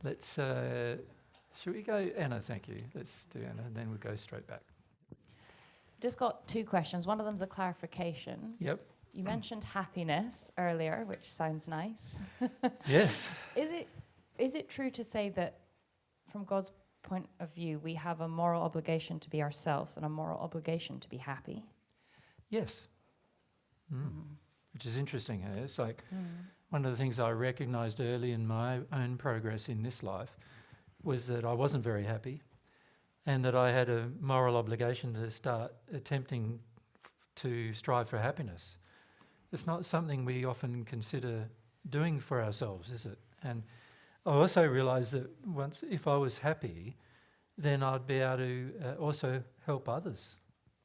let's, should we go? Anna, thank you. Let's do Anna, and then we'll go straight back. Just got two questions. One of them's a clarification. Yep. You mentioned happiness earlier, which sounds nice. Yes. Is it true to say that from God's point of view, we have a moral obligation to be ourselves and a moral obligation to be happy? Yes. Which is interesting. Eh? It's like one of the things I recognised early in my own progress in this life was that I wasn't very happy and that I had a moral obligation to start attempting to strive for happiness. It's not something we often consider doing for ourselves, is it? And I also realised that if I was happy, then I'd be able to also help others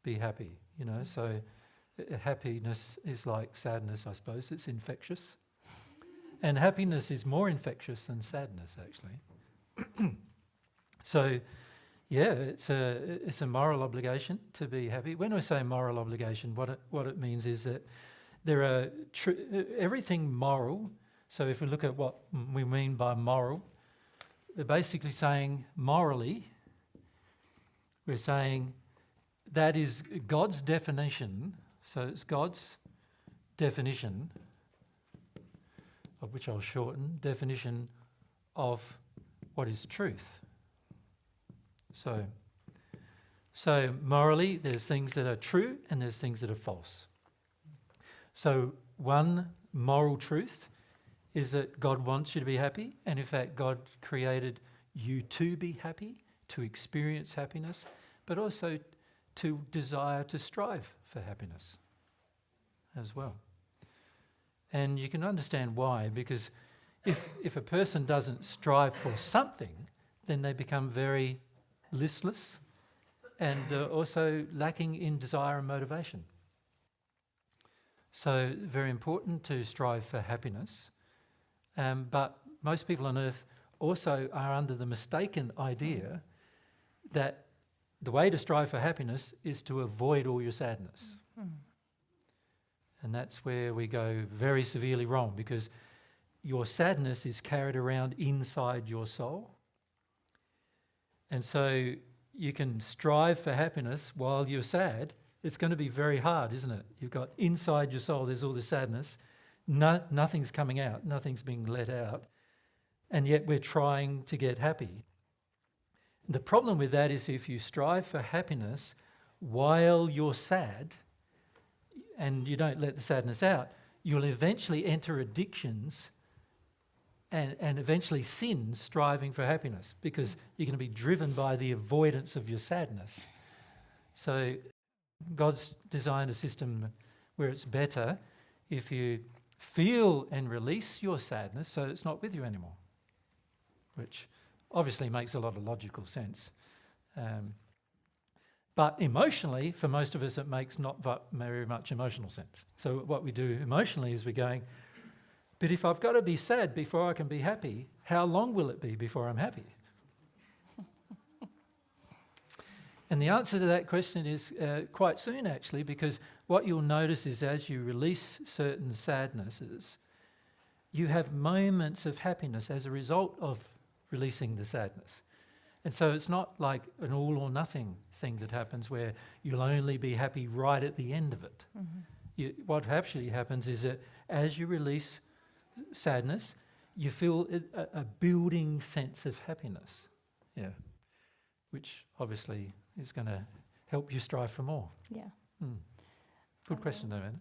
be happy, you know. So happiness is like sadness, I suppose. It's infectious. And happiness is more infectious than sadness, actually. So, yeah, it's a moral obligation to be happy. When I say moral obligation, what it means is that there are everything moral. So if we look at what we mean by moral, we're basically saying morally, we're saying that is God's definition. So it's God's definition, of which I'll shorten, definition of what is truth. So morally, there's things that are true and there's things that are false. So one moral truth is that God wants you to be happy, and in fact God created you to be happy, to experience happiness, but also to desire to strive for happiness as well. And you can understand why, because if a person doesn't strive for something, then they become very listless and also lacking in desire and motivation. So very important to strive for happiness, but most people on earth also are under the mistaken idea that the way to strive for happiness is to avoid all your sadness. And that's where we go very severely wrong, because your sadness is carried around inside your soul. And so you can strive for happiness while you're sad. It's going to be very hard, isn't it? You've got inside your soul, there's all this sadness. Nothing's coming out, nothing's being let out. And yet we're trying to get happy. The problem with that is if you strive for happiness while you're sad and you don't let the sadness out, you'll eventually enter addictions and eventually sin, striving for happiness, because you're going to be driven by the avoidance of your sadness. So God's designed a system where it's better if you feel and release your sadness so it's not with you anymore, which obviously makes a lot of logical sense. But emotionally, for most of us, it makes not very much emotional sense. So what we do emotionally is we're going, but if I've got to be sad before I can be happy, how long will it be before I'm happy? And the answer to that question is quite soon, actually, because what you'll notice is as you release certain sadnesses, you have moments of happiness as a result of releasing the sadness. And so it's not like an all or nothing thing that happens where you'll only be happy right at the end of it. What actually happens is that as you release sadness, you feel a building sense of happiness, which obviously is going to help you strive for more. Yeah. Good question though, Anna.